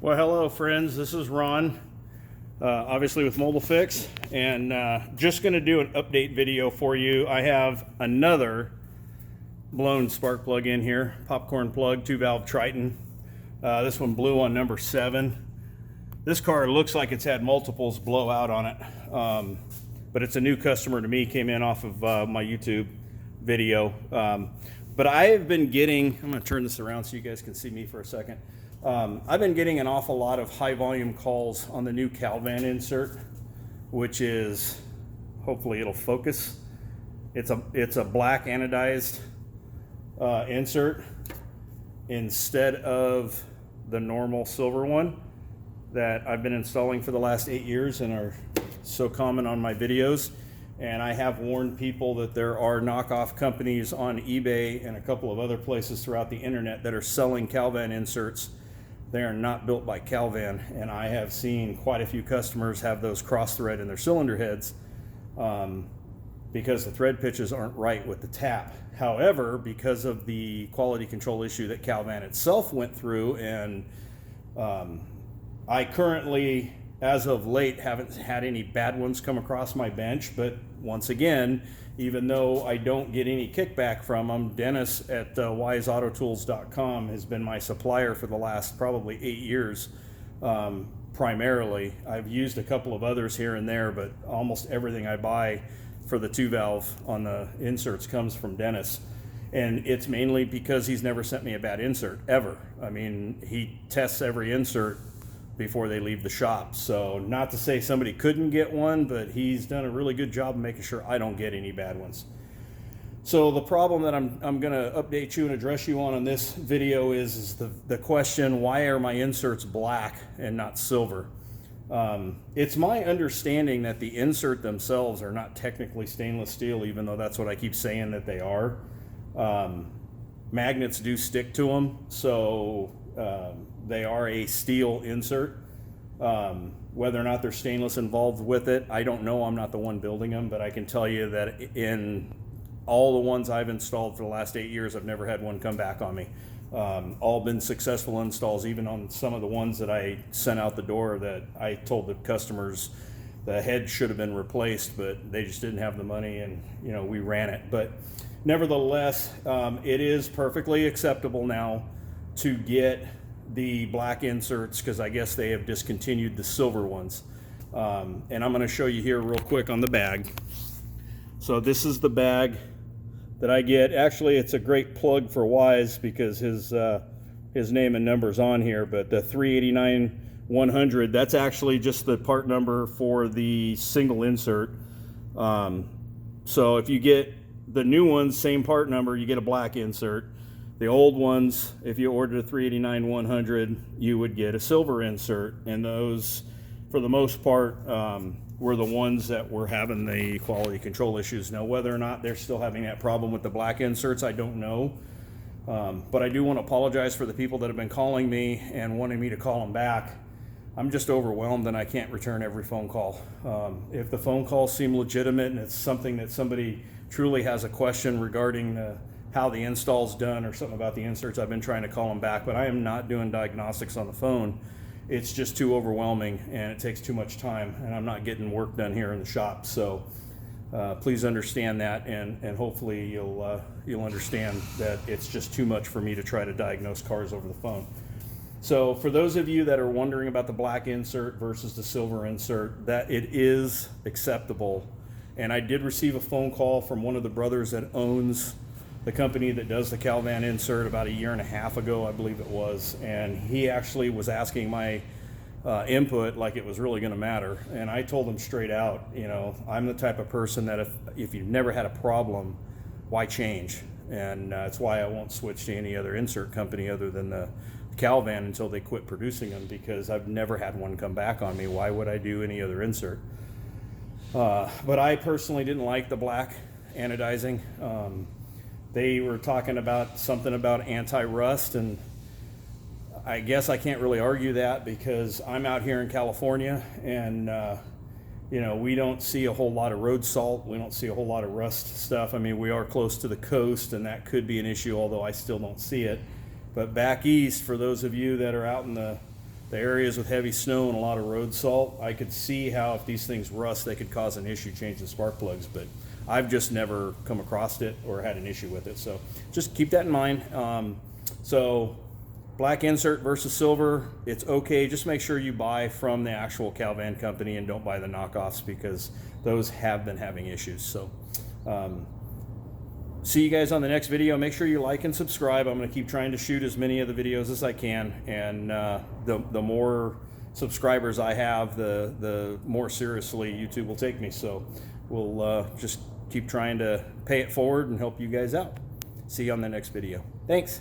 Well, hello friends, this is Ron, obviously with Mobile Fix, and just going to do an update video for you. I have another blown spark plug in here, popcorn plug, 2-valve Triton. This one blew on number 7. This car looks like it's had multiples blow out on it, but it's a new customer to me, came in off of my YouTube video. But I have been getting, I'm going to turn this around so you guys can see me for a second. I've been getting an awful lot of high volume calls on the new calvan insert, which is, hopefully it'll focus. It's a black anodized insert instead of the normal silver one that I've been installing for the last 8 years and are so common on my videos. And I have warned people that there are knockoff companies on eBay and a couple of other places throughout the internet that are selling calvan inserts. They are not built by Calvan, and I have seen quite a few customers have those cross thread in their cylinder heads because the thread pitches aren't right with the tap. However, because of the quality control issue that Calvan itself went through, and I currently, as of late, haven't had any bad ones come across my bench, but once again, even though I don't get any kickback from them, Dennis at wiseautotools.com has been my supplier for the last probably 8 years, primarily. I've used a couple of others here and there, but almost everything I buy for the 2-valve on the inserts comes from Dennis. And it's mainly because he's never sent me a bad insert, ever. I mean, he tests every insert before they leave the shop. So not to say somebody couldn't get one, but he's done a really good job of making sure I don't get any bad ones. So the problem that I'm going to update you and address you on this video is the question, why are my inserts black and not silver? It's my understanding that the insert themselves are not technically stainless steel, even though that's what I keep saying that they are. Magnets do stick to them, so they are a steel insert. Whether or not there's stainless involved with it, I don't know. I'm not the one building them, but I can tell you that in all the ones I've installed for the last 8 years, I've never had one come back on me. All been successful installs, even on some of the ones that I sent out the door that I told the customers the head should have been replaced, but they just didn't have the money, and we ran it. But nevertheless, it is perfectly acceptable now to get the black inserts, because I guess they have discontinued the silver ones. And I'm going to show you here real quick on the bag. So this is the bag that I get. Actually, it's a great plug for Wise because his name and number's on here, but the 389-100, that's actually just the part number for the single insert. So if you get the new ones, same part number, you get a black insert. The old ones, if you ordered a 389-100, you would get a silver insert, and those, for the most part, were the ones that were having the quality control issues. Now, whether or not they're still having that problem with the black inserts, I don't know. But I do want to apologize for the people that have been calling me and wanting me to call them back. I'm just overwhelmed, and I can't return every phone call. If the phone calls seem legitimate and it's something that somebody truly has a question regarding how the install's done or something about the inserts, I've been trying to call them back, but I am not doing diagnostics on the phone. It's just too overwhelming, and it takes too much time, and I'm not getting work done here in the shop. So please understand that, and hopefully you'll understand that it's just too much for me to try to diagnose cars over the phone. So for those of you that are wondering about the black insert versus the silver insert, that it is acceptable. And I did receive a phone call from one of the brothers that owns the company that does the calvan insert about 1.5 years ago, I believe it was, and he actually was asking my input like it was really going to matter. And I told him straight out, I'm the type of person that if you've never had a problem, why change? And that's why I won't switch to any other insert company other than the Calvan until they quit producing them, because I've never had one come back on me. Why would I do any other insert? But I personally didn't like the black anodizing. They were talking about something about anti-rust, and I guess I can't really argue that because I'm out here in California, and we don't see a whole lot of road salt. We don't see a whole lot of rust stuff. I mean, we are close to the coast, and that could be an issue, although I still don't see it. But back east, for those of you that are out in the the areas with heavy snow and a lot of road salt, I could see how if these things rust, they could cause an issue changing spark plugs, but I've just never come across it or had an issue with it. So just keep that in mind. So black insert versus silver, it's okay. Just make sure you buy from the actual Calvan company and don't buy the knockoffs, because those have been having issues. So see you guys on the next video. Make sure you like and subscribe. I'm going to keep trying to shoot as many of the videos as I can, and the more subscribers I have, the more seriously YouTube will take me. So we'll just keep trying to pay it forward and help you guys out. See you on the next video. Thanks.